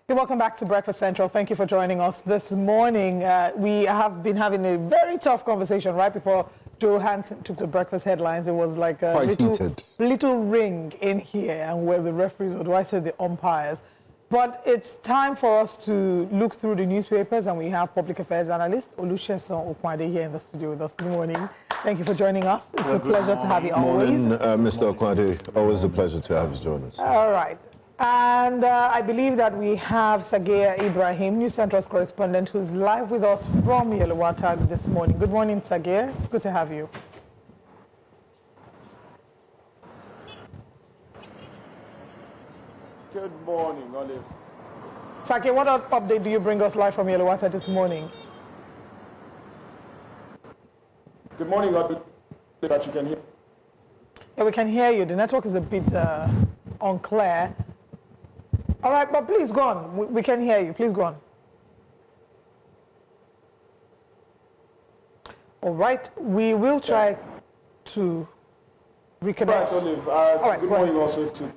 You're welcome back to Breakfast Central. Thank you for joining us this morning. We have been having a very tough conversation right before Joe Hansen took the breakfast headlines. It was like a little ring in here, and where the referees, or do I say the umpires? But it's time for us to look through the newspapers, and we have public affairs analyst Sesan Okunade here in the studio with us. Good morning. Thank you for joining us. It's a pleasure to have you always. Good morning, Mr. Okunade. Always a pleasure to have you join us. All right. And I believe that we have Sagia Ibrahim, News Central's correspondent, who's live with us from Yelawata this morning. Good morning, Sagia. Good to have you. Good morning, Olive. Sagia, what update do you bring us live from Yelawata this morning? Good morning, Olive. That you can hear. Yeah, we can hear you. The network is a bit unclear. All right, but please go on. We can hear you. Please go on. All right, we will try to reconnect. Right, Olive. All right, good morning also to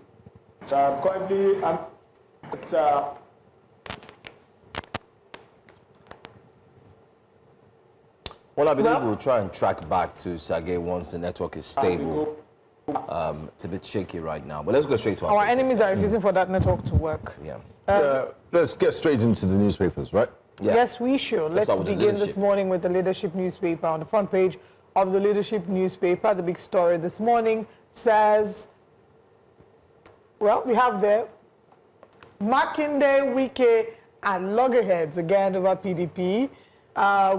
currently I'm at well, I believe we'll try and track back to Sage once the network is stable. It's a bit shaky right now, but let's go straight to our enemies are refusing for that network to work. Yeah. Let's get straight into the newspapers, right? Yeah. Yes, we should. Let's begin this morning with the Leadership newspaper. On the front page of the Leadership newspaper, the big story this morning says, well, we have there Makinde, Wike, and loggerheads again over PDP.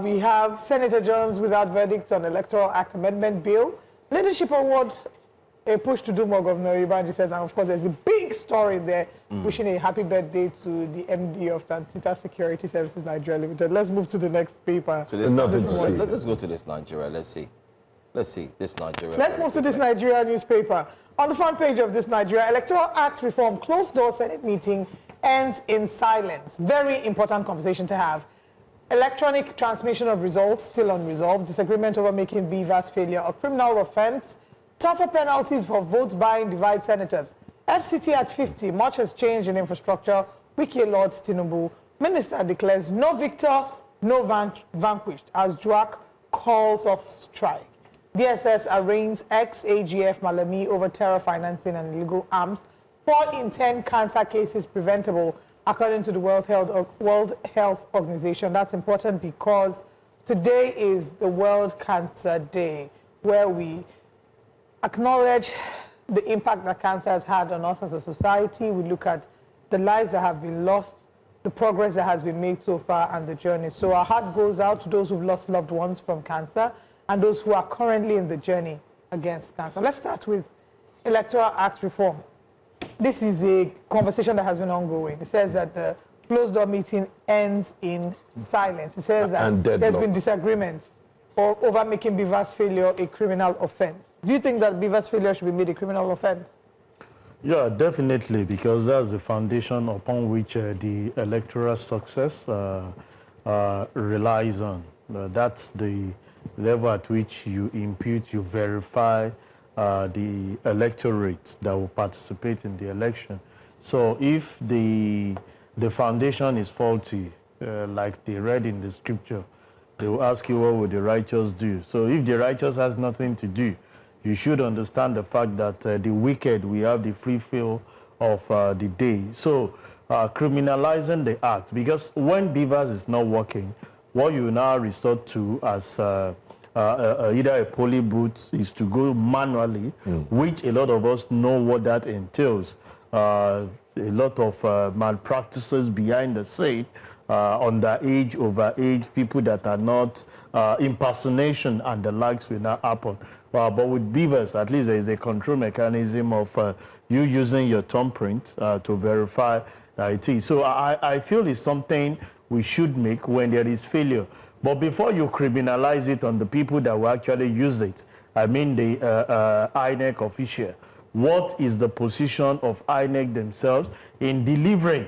We have Senator Jones without verdict on Electoral Act Amendment Bill. Leadership Award, a push to do more, Governor Ibanji says, and of course there's a big story there, wishing a happy birthday to the MD of Tantita Security Services Nigeria Limited. Let's move to the next paper. Let's go to this Nigeria. Let's see this Nigeria. Let's move to this Nigeria newspaper. On the front page of this Nigeria, Electoral Act reform, closed-door Senate meeting ends in silence. Very important conversation to have. Electronic transmission of results still unresolved. Disagreement over making Beaver's failure a criminal offense. Tougher penalties for vote buying divide senators. FCT at 50. Much has changed in infrastructure. Wiki Lord Tinubu. Minister declares no victor, no vanquished as DRAC calls off strike. DSS arraigns ex-AGF Malami over terror financing and illegal arms. 4 in 10 cancer cases preventable, according to the World Health Organization. That's important because today is the World Cancer Day, where we acknowledge the impact that cancer has had on us as a society. We look at the lives that have been lost, the progress that has been made so far, and the journey. So our heart goes out to those who've lost loved ones from cancer and those who are currently in the journey against cancer. Let's start with Electoral Act reform. This is a conversation that has been ongoing. It says that the closed-door meeting ends in silence. It says that there's been disagreements over making Beaver's failure a criminal offense. Do you think that Beaver's failure should be made a criminal offense? Yeah, definitely, because that's the foundation upon which the electoral success relies on. That's the level at which you impute, you verify the electorate that will participate in the election. So if the foundation is faulty, like they read in the scripture, they will ask you, what would the righteous do? So if the righteous has nothing to do, you should understand the fact that the wicked, we have the free will of the day. So criminalizing the act, because when Beavers is not working, what you now resort to as either a poly booth is to go manually, which a lot of us know what that entails. A lot of malpractices behind the scene, underage, overage, people that are not impersonation and the likes will not happen. But with Beavers, at least there is a control mechanism of you using your thumbprint to verify that it is. So I feel it's something we should make when there is failure. But before you criminalize it on the people that will actually use it, I mean the INEC official, what is the position of INEC themselves in delivering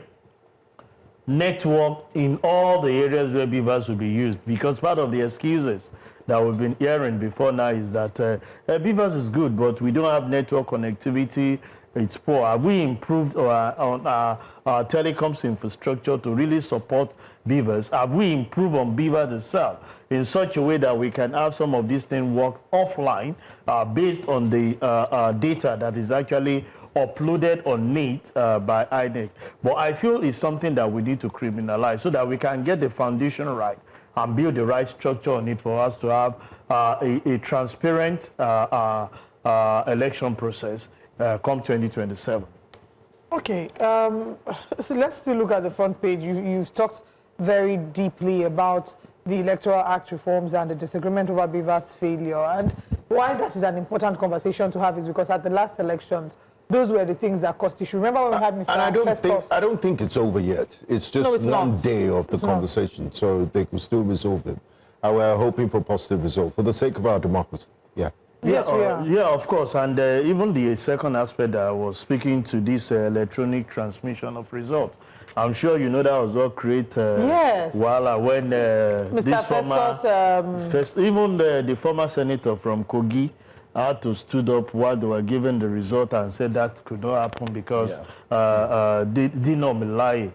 network in all the areas where Beavers will be used? Because part of the excuses that we've been hearing before now is that Beavers is good, but we don't have network connectivity it's poor? Have we improved on our telecoms infrastructure to really support beavers? Have we improved on beaver itself in such a way that we can have some of these things work offline based on the data that is actually uploaded on NET by INEC? But I feel it's something that we need to criminalize so that we can get the foundation right and build the right structure on it for us to have a transparent election process come 2027. Okay, so let's still look at the front page. You've talked very deeply about the Electoral Act reforms and the disagreement over Beaver's failure. And why that is an important conversation to have is because at the last elections, those were the things that caused issue. Remember when we had Mr. And I don't think it's over yet. It's just one day of the conversation, so they can still resolve it. And we're hoping for positive result for the sake of our democracy. Yeah. Yes, we are. Yeah, of course. And even the second aspect that I was speaking to this electronic transmission of results. I'm sure you know that was what created yes. when Mr. this Festus, even the former senator from Kogi had to stood up while they were given the result and said that could not happen because Dino Milai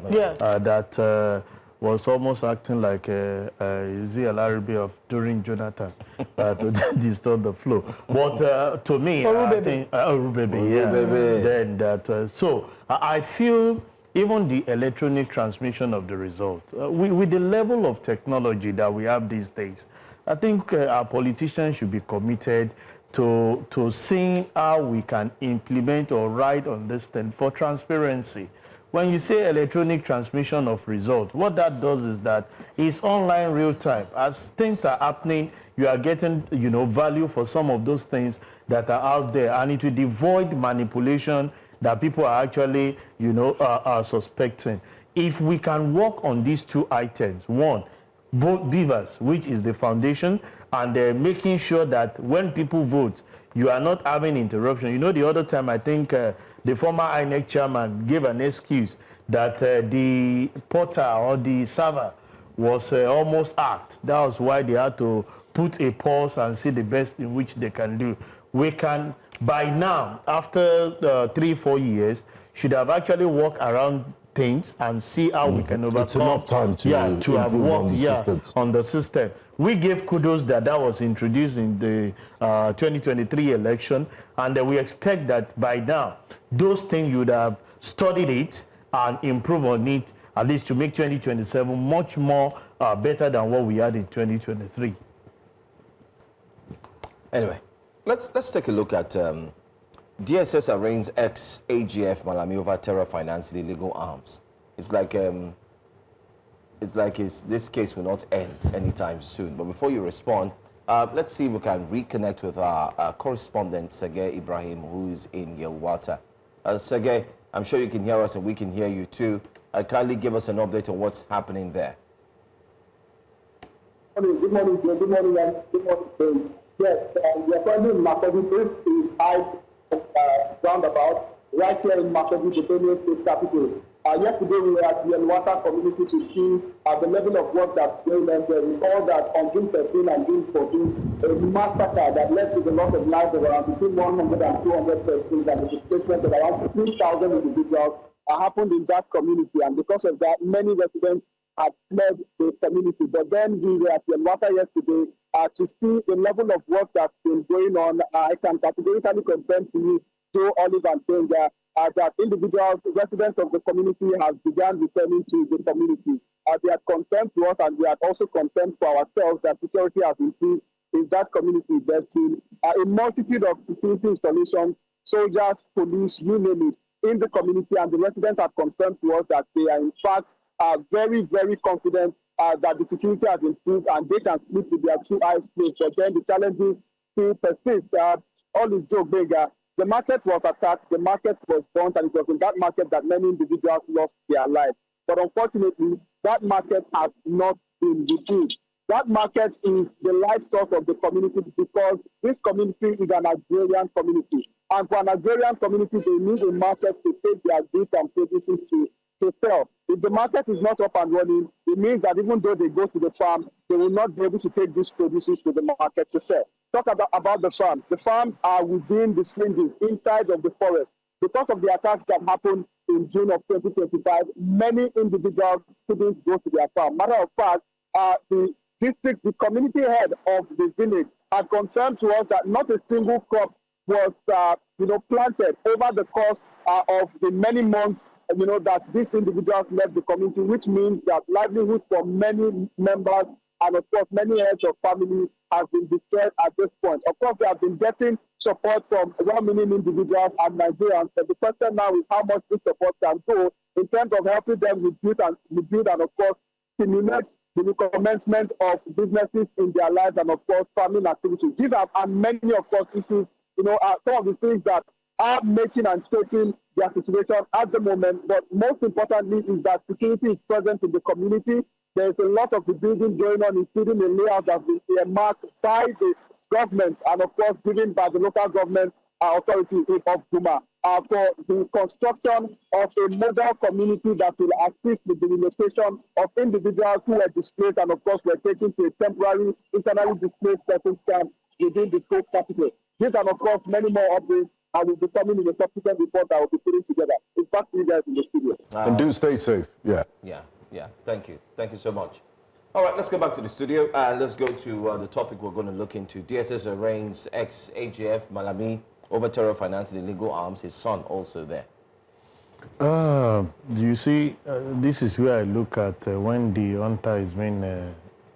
that was almost acting like Ezekiel Arabi of during Jonathan to distort the flow. But to me, I think then that so I feel even the electronic transmission of the result with the level of technology that we have these days, I think our politicians should be committed to seeing how we can implement or write on this thing for transparency. When you say electronic transmission of results, what that does is that it's online real time. As things are happening, you are getting, value for some of those things that are out there, and it will avoid manipulation that people are actually, are suspecting. If we can work on these two items, one, both beavers, which is the foundation, and making sure that when people vote, you are not having interruption. The other time, I think the former INEC chairman gave an excuse that the porter or the server was almost hacked. That was why they had to put a pause and see the best in which they can do. We can, by now, after 3-4 years, should have actually worked around things and see how we can overcome. It's enough time to have worked on the systems. On the system. We gave kudos that was introduced in the 2023 election, and we expect that by now, those things you would have studied it and improved on it, at least to make 2027 much more better than what we had in 2023. Anyway, let's take a look at DSS arraigns ex-AGF Malami over terror financing illegal arms. It's like this case will not end anytime soon. But before you respond, let's see if we can reconnect with our correspondent, Sergey Ibrahim, who is in Yelwata. Sergey, I'm sure you can hear us and we can hear you too. Kindly give us an update on what's happening there. Good morning, Joe. Good morning, and good morning. Yes, we are currently in Makurdi. This is roundabout right here in Makurdi, the Benue State capital. Yesterday we were at the Yelwata community to see the level of work that's going on there. We saw that on June 13 and June 14, a massacre that led to the loss of lives of around between 100 and 200 persons and the displacement of around 3,000 individuals happened in that community. And because of that, many residents had fled the community. But then we were at Yelwata yesterday to see the level of work that's been going on. I can categorically confirm to you, Joe, Olive, and Tenga, that individuals, residents of the community have begun returning to the community. They had confirmed to us, and we had also confirmed for ourselves that security has improved in that community. There's been a multitude of security installations, soldiers, police, you name it, in the community, and the residents have confirmed to us that they are in fact very, very confident that the security has improved and they can sleep with their two eyes closed. But then the challenges still persist. All is joke bigger. The market was attacked, the market was burnt, and it was in that market that many individuals lost their lives. But unfortunately, that market has not been reduced. That market is the life source of the community because this community is an agrarian community. And for an agrarian community, they need a market to take their goods and services to sell. If the market is not up and running, it means that even though they go to the farm, they will not be able to take these produces to the market to sell. Talk about the farms. The farms are within the fringes, inside of the forest. because of the attacks that happened in June of 2025, many individuals couldn't go to their farm. Matter of fact, the community head of the village had confirmed to us that not a single crop was, planted over the course of the many months, that these individuals left the community, which means that livelihood for many members and, of course, many heads of family has been destroyed at this point. Of course, they have been getting support from 1 million individuals and Nigerians, but the question now is how much this support can go in terms of helping them rebuild and, of course, stimulate the commencement of businesses in their lives and, of course, farming activities. These are many, of course, issues, some of the things that are making and shaping their situation at the moment. But most importantly is that security is present in the community. There is a lot of rebuilding going on, including the layout that has been earmarked by the government and, of course, given by the local government authority of Duma for the construction of a model community that will assist with the relocation of individuals who were displaced and, of course, were taken to a temporary internally displaced persons camp within the state capital. These are, of course, many more updates and will be coming in a subsequent report that will be putting together. It's back to you guys in the studio. And do stay safe. Yeah. Yeah. Thank you. Thank you so much. All right, let's go back to the studio and let's go to the topic we're going to look into. DSS arraigns ex-AGF Malami over terror financing illegal arms. His son also there. You see, this is where I look at when the hunter is being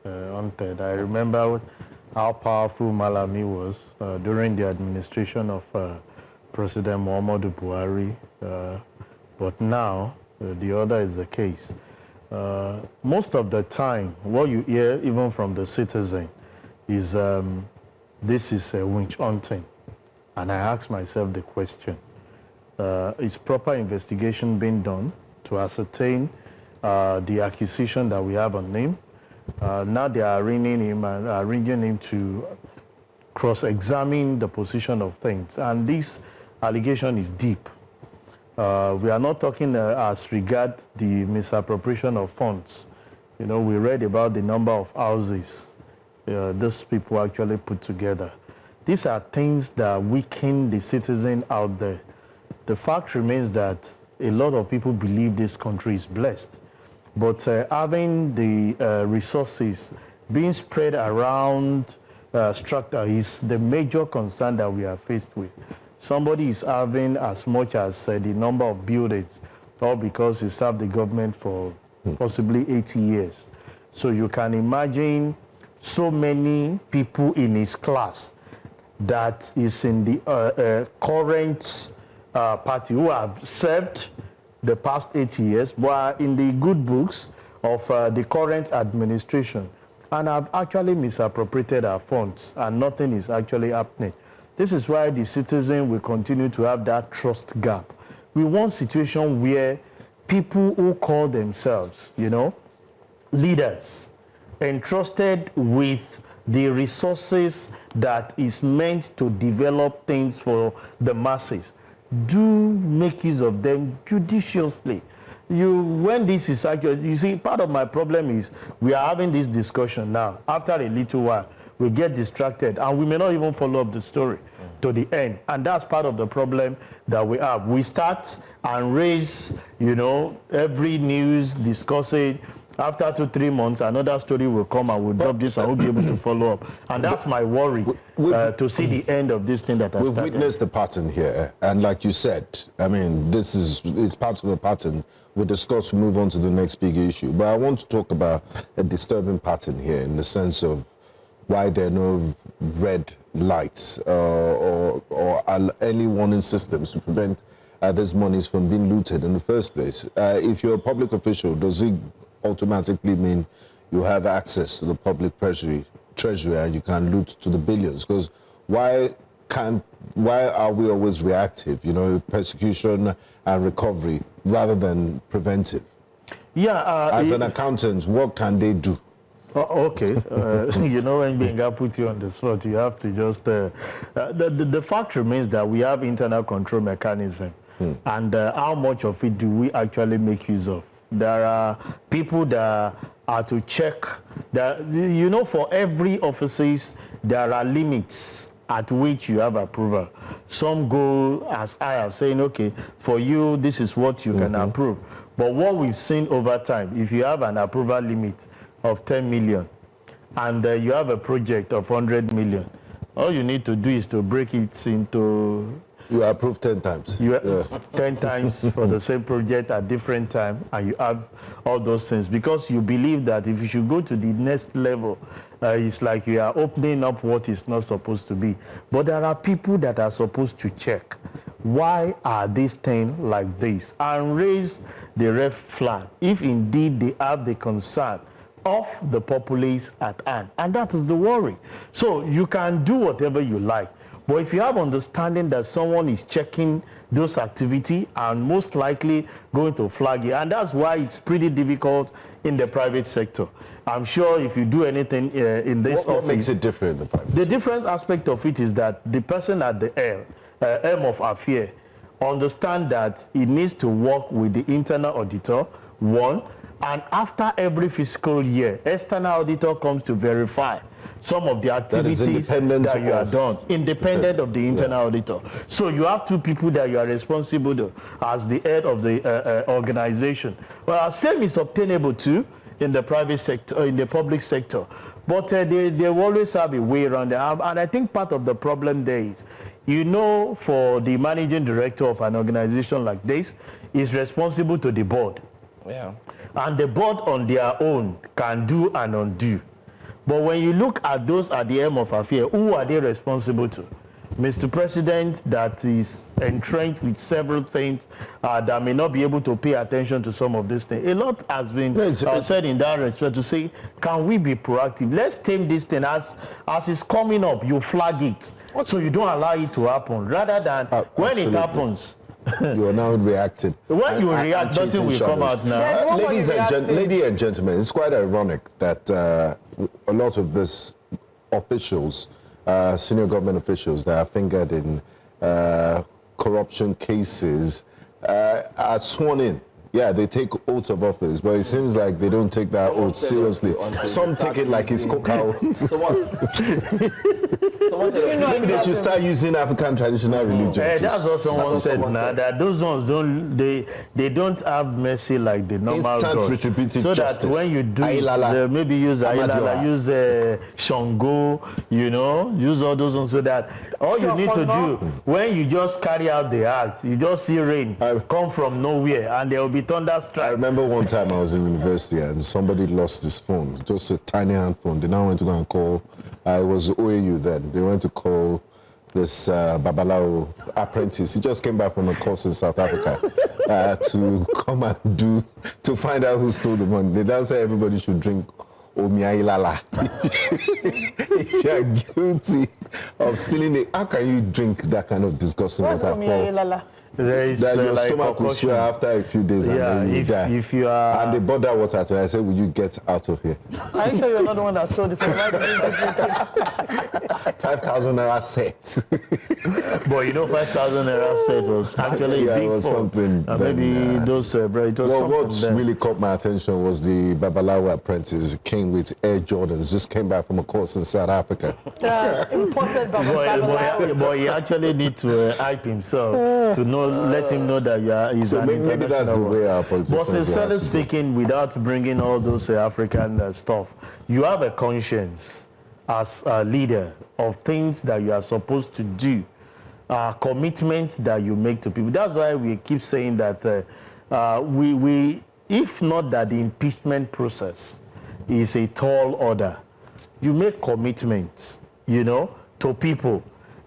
hunted. I remember how powerful Malami was during the administration of President Muhammadu Buhari. But now, the other is the case. Most of the time, what you hear, even from the citizen, is this is a witch hunting. And I ask myself the question, is proper investigation being done to ascertain the accusation that we have on him? Now they are arranging him to cross-examine the position of things. And this allegation is deep. We are not talking as regards the misappropriation of funds. We read about the number of houses these people actually put together. These are things that weaken the citizen out there. The fact remains that a lot of people believe this country is blessed. But having the resources being spread around structure is the major concern that we are faced with. Somebody is having as much as the number of buildings, all because he served the government for possibly 80 years. So you can imagine so many people in his class that is in the current party who have served the past 80 years, but in the good books of the current administration and have actually misappropriated our funds and nothing is actually happening. This is why the citizen will continue to have that trust gap. We want a situation where people who call themselves, leaders, entrusted with the resources that is meant to develop things for the masses, do make use of them judiciously. When this is actually, you see, part of my problem is we are having this discussion now. After a little while, we get distracted and we may not even follow up the story to the end. And that's part of the problem that we have. We start and raise, every news, discuss it. After 2-3 months, another story will come and we'll drop this and we'll be able to follow up. And that's my worry, to see the end of this thing that I started. We've witnessed the pattern here. And like you said, it's part of the pattern. We'll discuss, move on to the next big issue. But I want to talk about a disturbing pattern here in the sense of why there are no red lights or early warning systems to prevent these monies from being looted in the first place. If you're a public official, does it automatically mean you have access to the public treasury and you can loot to the billions? Because why are we always reactive, persecution and recovery rather than preventive? Yeah. As an accountant, what can they do? Okay. When Benga puts you on the spot, you have to just... the fact remains that we have internal control mechanism. And how much of it do we actually make use of? There are people that are to check that, for every offices, there are limits at which you have approval. Some go as high as saying, okay, for you, this is what you can approve. But what we've seen over time, if you have an approval limit of 10 million and you have a project of 100 million, all you need to do is to break it into... You approve 10 times. You 10 times for the same project at different time, and you have all those things because you believe that if you should go to the next level, it's like you are opening up what is not supposed to be. But there are people that are supposed to check. Why are these things like this? And raise the red flag if indeed they have the concern of the populace at hand. And that is the worry. So you can do whatever you like. But if you have understanding that someone is checking those activities and most likely going to flag it, and that's why it's pretty difficult in the private sector. I'm sure if you do anything in this office... What makes it different in the private sector? The different aspect of it is that the person at the helm of affair understand that he needs to work with the internal auditor, one, and after every fiscal year, external auditor comes to verify some of the activities that you have done, independent of the internal auditor. So you have two people that you are responsible to as the head of the organization. Well, same is obtainable too in the private sector, in the public sector. But they always have a way around it. And I think part of the problem there is, you know, for the managing director of an organization like this is responsible to the board. Yeah. And the board on their own can do and undo. But when you look at those at the helm of affair, who are they responsible to? Mr. President that is entrenched with several things that may not be able to pay attention to some of these things. A lot has been said in that respect to say, can we be proactive? Let's tame this thing as it's coming up, you flag it. So you don't allow it to happen. Rather than when it happens, you are now reacting. When you react, nothing will come out now. Ladies and gentlemen, it's quite ironic that a lot of these officials, senior government officials that are fingered in corruption cases are sworn in. Yeah, they take oath of office, but it seems like they don't take that oath seriously. Some take it like it's coca. Maybe they should start using African traditional religion. That's what someone said now, that those ones they don't have mercy like the normal instant God. retributive so justice. That when you do it, maybe use Ayilala, use Shango, you know, use all those ones, so that all you need to do when you just carry out the act, you just see rain come from nowhere and there will be thunderstrike. I remember one time I was in university and somebody lost his phone, just a tiny hand phone. They now went to go and call. It was OAU then. They went to call this Babalao apprentice. He just came back from a course in South Africa to come and to find out who stole the money. They now say everybody should drink Omiailala. If you are guilty of stealing it, how can you drink that kind of disgusting water? There is that your like stomach will swell after a few days and then you die. If you are... And they bought that water to I said, will you get out of here? Are you sure you're not the one that sold it for 5,000 naira set. But you know, 5,000 naira set was actually big. It was something. Maybe those it was what really caught my attention was the Babalawo apprentice came with Air Jordans, just came back from a course in South Africa. Imported Babalawo. But he actually need to hype himself to know. Let him know that he's an international. Maybe that's the way our politicians. But sincerely speaking, without bringing all those African stuff, you have a conscience as a leader of things that you are supposed to do, commitment that you make to people. That's why we keep saying that if not that the impeachment process is a tall order, you make commitments, you know, to people.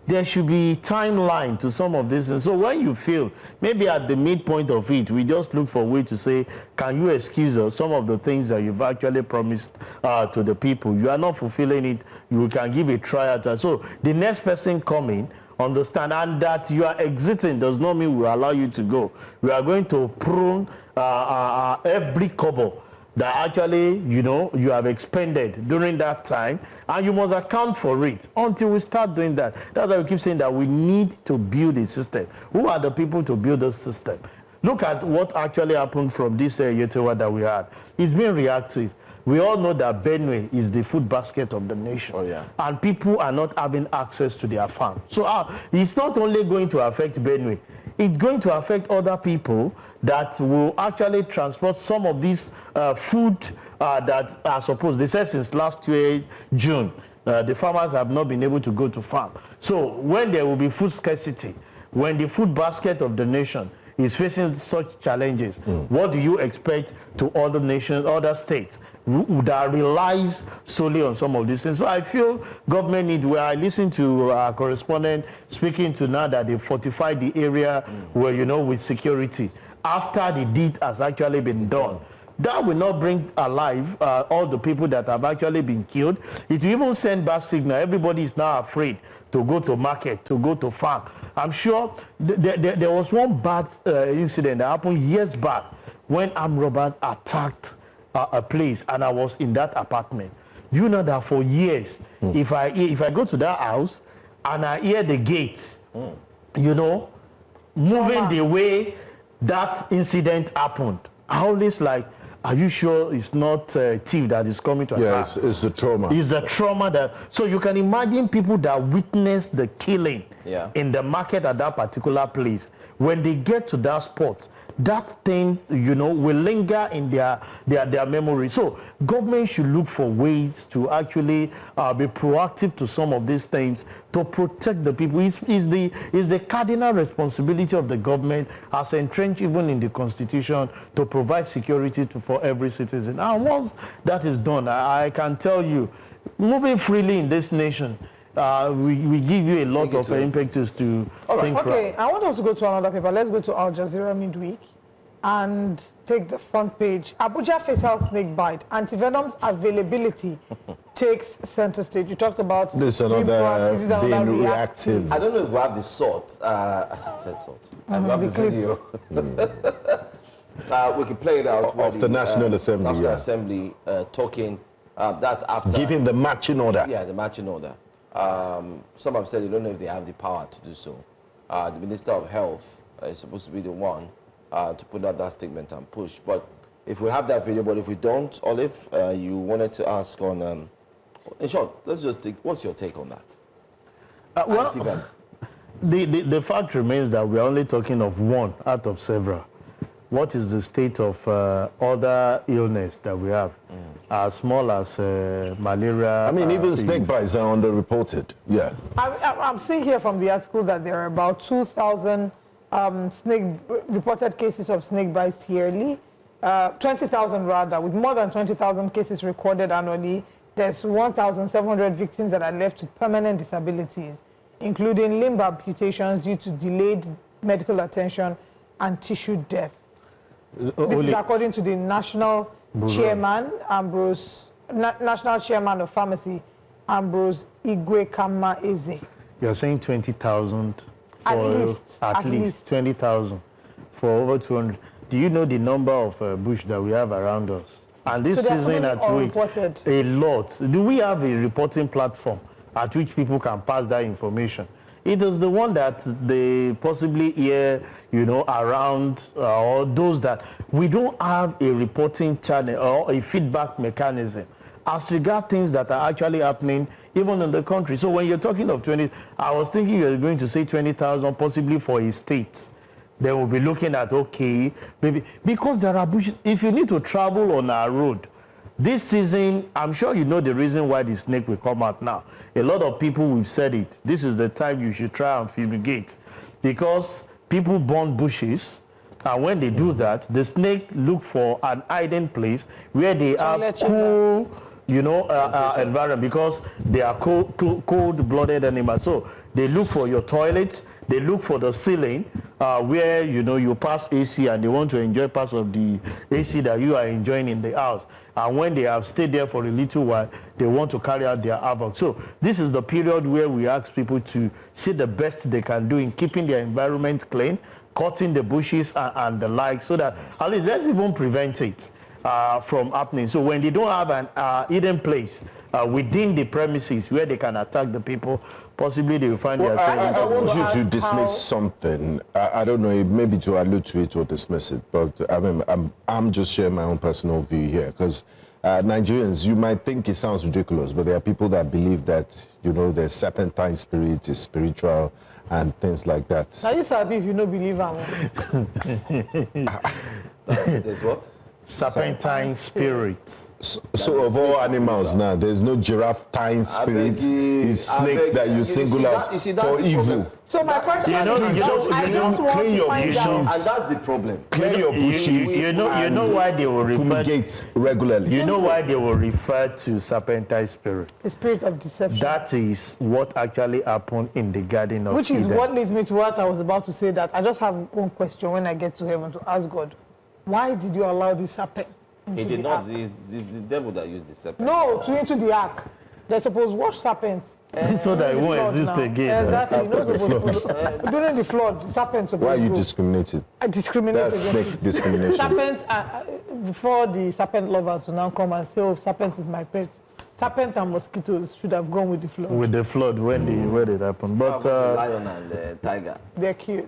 There should be timeline to some of this. And so when you feel, maybe at the midpoint of it, we just look for a way to say, can you excuse us some of the things that you've actually promised to the people? You are not fulfilling it. You can give a try at that. So the next person coming, understand, and that you are exiting does not mean we allow you to go. We are going to prune every kobo that actually, you know, you have expended during that time, and you must account for it until we start doing that. That's why we keep saying that we need to build a system. Who are the people to build a system? Look at what actually happened from this Yetewa that we had. It's been reactive. we all know that Benue is the food basket of the nation. Oh, yeah. And people are not having access to their farm. So it's not only going to affect Benue, it's going to affect other people that will actually transport some of these food that are supposed, they said since last year, June, the farmers have not been able to go to farm. So when there will be food scarcity, when the food basket of the nation is facing such challenges, what do you expect to other nations, other states that relies solely on some of these things? So I feel government needs, where I listen to our correspondent speaking to now that they fortified the area where, you know, with security, after the deed has actually been done. That will not bring alive all the people that have actually been killed. It will even send back signal. Everybody is now afraid to go to market, to go to farm. I'm sure there was one bad incident that happened years back when armed robbers attacked a place, and I was in that apartment. You know that for years, if I go to that house and I hear the gate, you know, moving the way that incident happened, I always like, are you sure it's not a thief that is coming to attack? Yeah, it's the trauma. It's the trauma that, so you can imagine people that witnessed the killing in the market at that particular place. When they get to that spot, that thing, you know, will linger in their memory. So government should look for ways to actually be proactive to some of these things to protect the people. It's the cardinal responsibility of the government, as entrenched even in the Constitution, to provide security for every citizen. And once that is done, I can tell you, moving freely in this nation, we give you a lot of impetus to think. Okay, I want us to go to another paper. Let's go to Al Jazeera Midweek and take the front page. Abuja fatal snake bite. Antivenom's availability takes center stage. You talked about this another being reactive. I don't know if we have the sort. I said sort. I have the video. We can play it out. Of the National Assembly. National Assembly talking. That's after giving the marching order. Yeah, the marching order. Some have said they don't know if they have the power to do so. The Minister of Health is supposed to be the one to put out that statement and push. But if we have that video, but if we don't, Olive, you wanted to ask on, in short, let's just take, what's your take on that? Well, the fact remains that we're only talking of one out of several. What is the state of other illness that we have? As small as malaria. I mean, even snake bites are underreported. Yeah. I'm seeing here from the article that there are about 2,000 reported cases of snake bites yearly. 20,000 rather, with more than 20,000 cases recorded annually. There's 1,700 victims that are left with permanent disabilities, including limb amputations due to delayed medical attention and tissue death. This is according to the National Chairman, National Chairman of Pharmacy, Ambrose Igwekama Eze. You're saying 20,000 for at least 20,000 for over 200. Do you know the number of bush that we have around us? And this season at which a lot. Do we have a reporting platform at which people can pass that information? It is the one that they possibly hear, you know, around, or those that we don't have a reporting channel or a feedback mechanism as regard things that are actually happening even in the country. So when you're talking of 20, I was thinking you're going to say 20,000 possibly for a state. Then we'll be looking at, okay, maybe, because there are bushes. If you need to travel on our road, this season, I'm sure you know the reason why the snake will come out now. A lot of people, we've said it, this is the time you should try and fumigate, because people burn bushes, and when they do that, the snake look for an hiding place where they have cool, you know, environment, because they are cold-blooded animals. So they look for your toilets, they look for the ceiling where, you know, you pass AC and they want to enjoy parts of the AC that you are enjoying in the house. And when they have stayed there for a little while, they want to carry out their havoc. So this is the period where we ask people to see the best they can do in keeping their environment clean, cutting the bushes and the like, so that at least let's even prevent it from happening. So when they don't have an hidden place within the premises where they can attack the people, possibly they will find themselves. I want you to dismiss something. I don't know, maybe to allude to it or dismiss it, but I mean, I'm just sharing my own personal view here, because Nigerians, you might think it sounds ridiculous, but there are people that believe that, you know, the serpentine spirit is spiritual and things like that. Now you sabi if you no believe am. There's what? Serpentine spirits. So of all animals now, there's no giraffe-tine spirit. It's snake that you single out for evil. So my question You know, is, you just, I just want clean to your find bushes. out. And that's the problem. Clear your bushes. You know why they will refer. Fumigate regularly. You know why they will refer to serpentine spirit. The spirit of deception. That is what actually happened in the Garden of Which is Eden. what leads me to what I was about to say, that I just have one question when I get to heaven to ask God. Why did you allow the serpent into He did the not. ark? It's the devil that used the serpent. No, into the ark. They're supposed to watch serpents. So that it in the won't flood exist now. again. Exactly. You're not supposed to. During the flood, serpents supposed Why are you to discriminating? I discriminate That's against snake discrimination. serpents. Before the serpent lovers will now come and say, "Oh, serpent is my pet." Serpent and mosquitoes should have gone with the flood. With the flood when it happened. How But about the lion and the tiger. They're cute.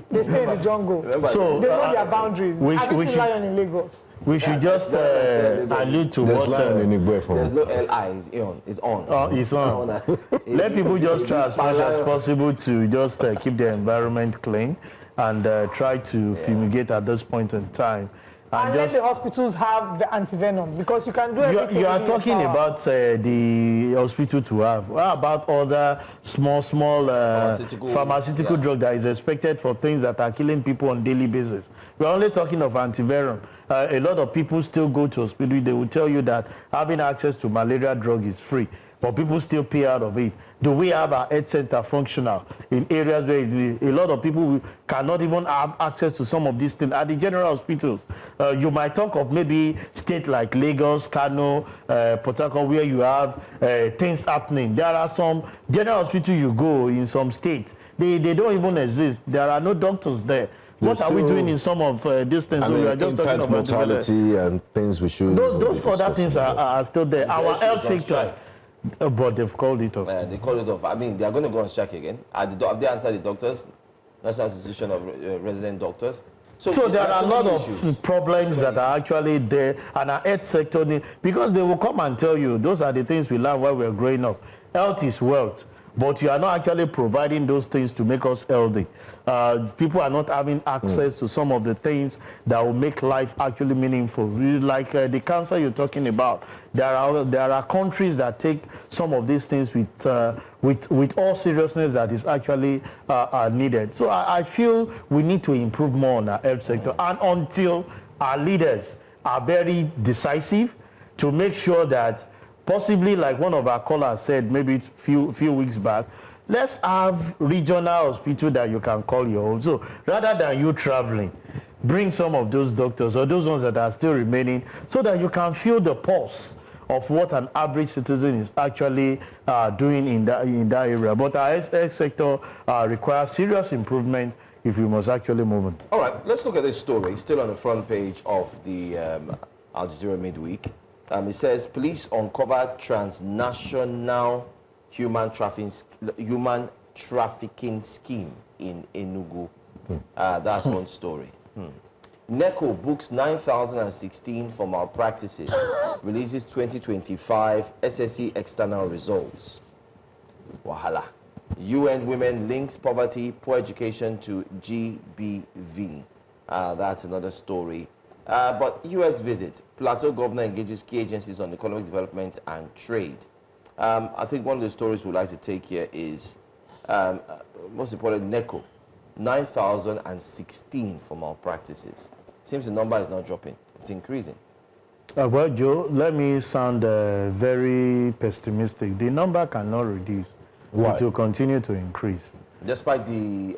They stay in the jungle. Remember, So, They know their boundaries. we Have you should- seen lion in Lagos? we should just allude to There's what lion in Igbo there's for no li. It's on. It's on. it's on. Let people just try as much as possible to just keep the environment clean and try to fumigate at this point in time. And let the hospitals have the antivenom, because you can do everything. You are within your talking power. about the hospital to have. What about other small pharmaceutical yeah. drug that is expected for things that are killing people on daily basis? We're only talking of antivenom. A lot of people still go to hospital. They will tell you that having access to malaria drug is free, but people still pay out of it. Do we have our health center functional in areas where a lot of people cannot even have access to some of these things at the general hospitals? You might talk of maybe states like Lagos, Kano, Port Harcourt, where you have things happening. There are some general hospitals you go in some states, they don't even exist. There are no doctors there. What are we doing in some of these things? I So mean, we are just talking infant about mortality and things we should. those other things are still there. Our actually health on sector, strike. but they've called it off. They call it off. I mean, they are going to go on strike again. Have they answered the doctors? National Association of Resident Doctors. So there are a lot many of issues. problems that are actually there, and our health sector, because they will come and tell you, those are the things we learned while we were growing up. Health is wealth, but you are not actually providing those things to make us healthy. People are not having access to some of the things that will make life actually meaningful. Like the cancer you're talking about, there are countries that take some of these things with all seriousness that is actually needed. So I feel we need to improve more on our health sector, and until our leaders are very decisive to make sure that, possibly like one of our callers said maybe few weeks back, let's have regional hospital that you can call your own. So rather than you traveling, bring some of those doctors or those ones that are still remaining so that you can feel the pulse of what an average citizen is actually doing in that area. But our health sector requires serious improvement if we must actually move on. All right, let's look at this story. Still on the front page of the Al Jazeera midweek. It says, police uncover transnational human trafficking scheme in Enugu. That's one story. NECO books 9,016 for malpractices, releases 2025 SSC external results. Wahala. UN Women links poverty, poor education to GBV. That's another story. But US visit. Plateau governor engages key agencies on economic development and trade. I think one of the stories we'd like to take here is, most important, NECO. 9,016 for malpractices. Seems the number is not dropping. It's increasing. Well, Joe, let me sound very pessimistic. The number cannot reduce. Why? It will continue to increase. Despite the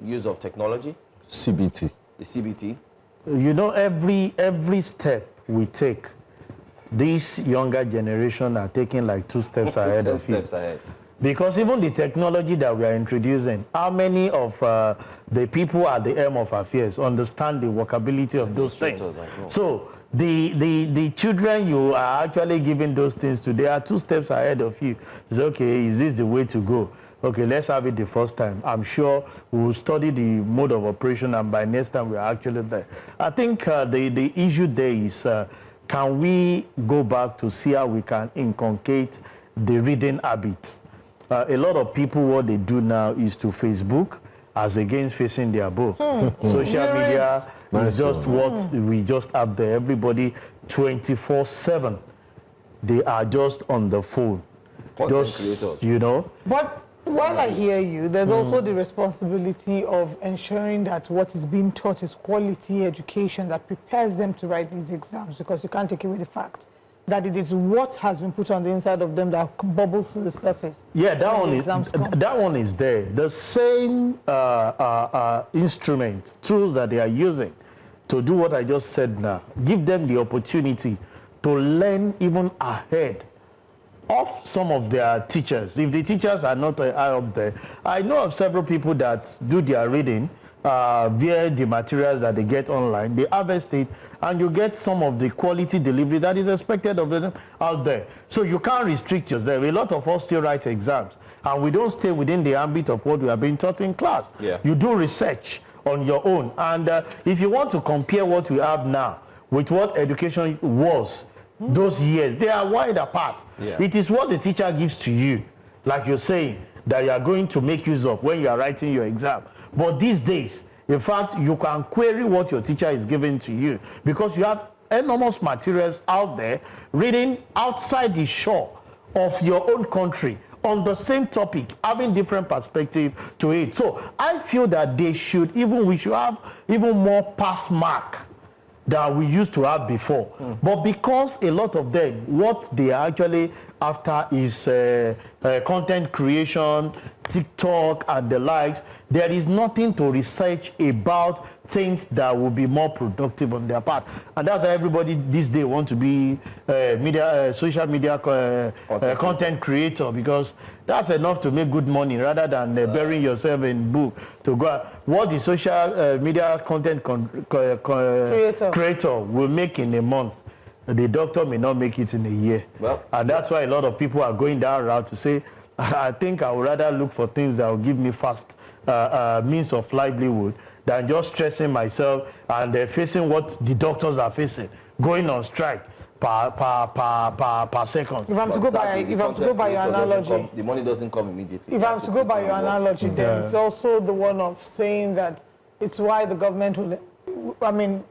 use of technology, CBT. the CBT. You know, every step we take, this younger generation are taking like 2 steps ahead 10 of you. steps ahead. Because even the technology that we are introducing, how many of the people at the helm of affairs understand the workability of those things? So the children you are actually giving those things to, they are 2 steps ahead of you. It's okay, is this the way to go? okay, let's have it the first time. I'm sure we'll study the mode of operation, and by next time we're actually there. I think the issue there is, can we go back to see how we can inculcate the reading habits? A lot of people, what they do now is to Facebook as against facing their book. Social media is just what we just have there. Everybody 24/7. They are just on the phone. Content creators. You know. But while I hear you, there's also the responsibility of ensuring that what is being taught is quality education that prepares them to write these exams, because you can't take away the fact that it is what has been put on the inside of them that bubbles to the surface. Yeah, that one is there. The same instrument, tools that they are using to do what I just said now, give them the opportunity to learn even ahead of some of their teachers. If the teachers are not high up there, I know of several people that do their reading via the materials that they get online. They harvest it, and you get some of the quality delivery that is expected of them out there. So you can't restrict yourself. A lot of us still write exams, and we don't stay within the ambit of what we are being taught in class. Yeah. You do research on your own, and if you want to compare what we have now with what education was those years, they are wide apart. Yeah. It is what the teacher gives to you, like you're saying, that you are going to make use of when you are writing your exam. But these days, in fact, you can query what your teacher is giving to you, because you have enormous materials out there reading outside the shore of your own country on the same topic, having different perspective to it. So I feel that we should have even more pass mark that we used to have before. But because a lot of them, what they are actually after is content creation, TikTok and the likes, there is nothing to research about things that will be more productive on their part. And that's why everybody this day want to be social media content creator, because that's enough to make good money rather than burying yourself in book to go. What the social media content creator will make in a month, the doctor may not make it in a year. Well, and that's why a lot of people are going that route to say, I think I would rather look for things that will give me fast means of livelihood than just stressing myself and facing what the doctors are facing, going on strike per second. If I'm to go by your analogy, the money doesn't come immediately. if I'm to go by your analogy, then it's also the one of saying that it's why the government will, I mean,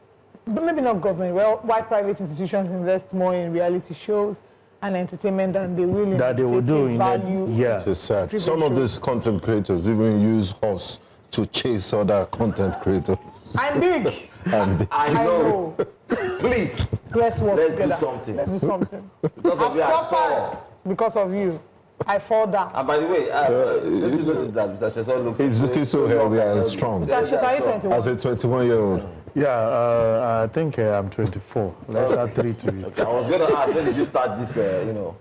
maybe not government, well, why private institutions invest more in reality shows and entertainment than they will do in value. Yeah, it's sad. Some of these content creators even use horse to chase other content creators. I'm big. I know. Please. Let's work Let's together. do something. Let's do something. Because I've of you, I suffered fall. because of you. I fall down. And by the way, don't you notice that Mr. Sesan looks He's looking so healthy and strong. Mr. Sesan, are you 21? As a 21-year-old. Yeah, I think I'm 24. Let's add 3 to it. Okay, I was going to ask, when did you start this, No,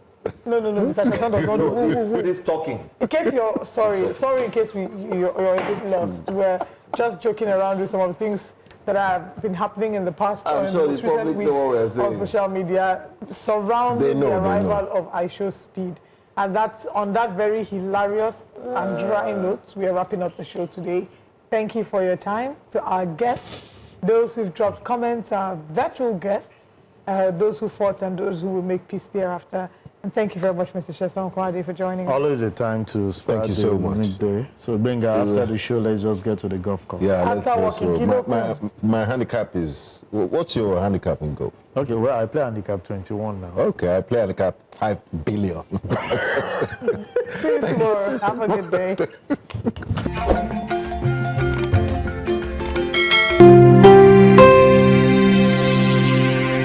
Mr. Sesan does not do this talking? In case you're, sorry, in case you're a bit lost. We're just joking around with some of the things that have been happening in the past I'm or sure in the the most public recent know what we're weeks on saying. social media surrounding the arrival of iShow Speed. And that's on that very hilarious and dry note, we are wrapping up the show today. Thank you for your time. To our guests, those who've dropped comments, our virtual guests, those who fought and those who will make peace thereafter. And thank you very much, Mr. Sesan Okunade, for joining us. Always a time to start. Thank you so much. Midday. So, Benga, after the show, let's just get to the golf course. Yeah, After let's working, go. My handicap is, what's your handicap in golf? Okay, well, I play handicap 21 now. Okay, I play handicap 5 billion. See you tomorrow. Have a good day.